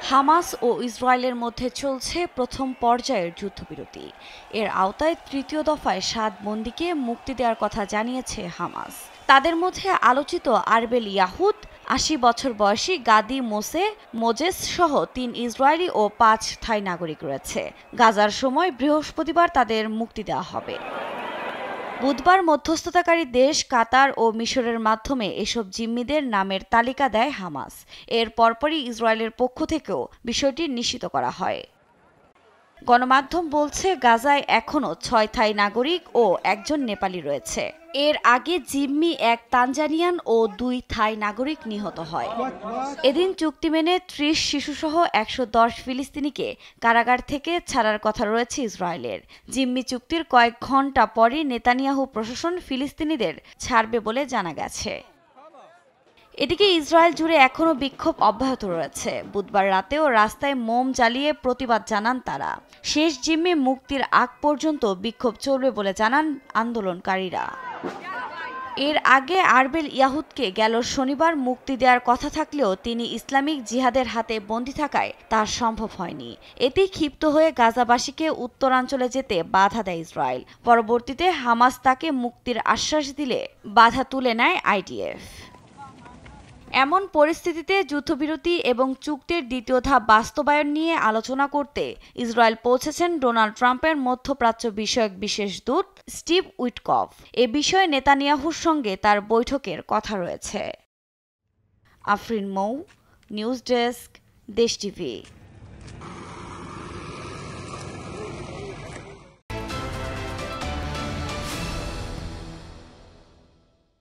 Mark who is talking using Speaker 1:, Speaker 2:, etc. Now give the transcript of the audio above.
Speaker 1: Hamas ও ইসরায়েলের মধ্যে চলছে প্রথম পর্যায়ের যুদ্ধবিরতি। এর আওতায় তৃতীয় দফায় ৭ বন্দীকে মুক্তি দেওয়ার কথা জানিয়েছে হামাস। তাদের মধ্যে আলোচিত আরবেল ইয়াহুদ, ৮০ বছর বয়সী গাদি মোজেস সহ ৩ ইসরায়েলি ও ৫ থাই নাগরিক রয়েছে। গাজার সময় বৃহস্পতিবার তাদের মুক্তি দেওয়া হবে। বুধবার মধ্যস্থতাকারী দেশ কাতার ও মিশরের মাধ্যমে এসব জিম্মিদের নামের তালিকা দেয় হামাস। এর পরপরই ইসরায়েলের পক্ষ থেকেও বিষয়টি নিশ্চিত করা হয়। গণমাধ্যম বলছে গাজায় এখনও ৬ থাই নাগরিক ও ১ নেপালি রয়েছে। এর আগে জিম্মি ১ তানজানিয়ান ও ২ থাই নাগরিক নিহত হয়। এদিন চুক্তি মেনে ৩০ শিশুসহ ১১০ ফিলিস্তিনিকে কারাগার থেকে ছাড়ার কথা রয়েছে ইসরায়েলের। জিম্মি চুক্তির কয়েক ঘণ্টা পরই নেতানিয়াহু প্রশাসন ফিলিস্তিনিদের ছাড়বে বলে জানা গেছে। এদিকে ইসরায়েল জুড়ে এখনও বিক্ষোভ অব্যাহত রয়েছে। বুধবার রাতেও রাস্তায় মোম জ্বালিয়ে প্রতিবাদ জানান তারা। শেষ জিম্মি মুক্তির আগ পর্যন্ত বিক্ষোভ চলবে বলে জানান আন্দোলনকারীরা। এর আগে আরবেল ইয়াহুদকে গেল শনিবার মুক্তি দেওয়ার কথা থাকলেও তিনি ইসলামিক জিহাদের হাতে বন্দী থাকায় তা সম্ভব হয়নি। এতেই ক্ষিপ্ত হয়ে গাজাবাসীকে উত্তরাঞ্চলে যেতে বাধা দেয় ইসরায়েল। পরবর্তীতে হামাস তাকে মুক্তির আশ্বাস দিলে বাধা তুলে নেয় আইডিএফ। এমন পরিস্থিতিতে যুদ্ধবিরতি এবং চুক্তির দ্বিতীয় ধাপ বাস্তবায়ন নিয়ে আলোচনা করতে ইসরায়েল পৌঁছেছেন ডোনাল্ড ট্রাম্পের মধ্যপ্রাচ্য বিষয়ক বিশেষ দূত স্টিভ উইটকফ। এ বিষয়ে নেতানিয়াহুর সঙ্গে তার বৈঠকের কথা রয়েছে। আফরিন মৌ, নিউজ ডেস্ক, দেশ টিভি।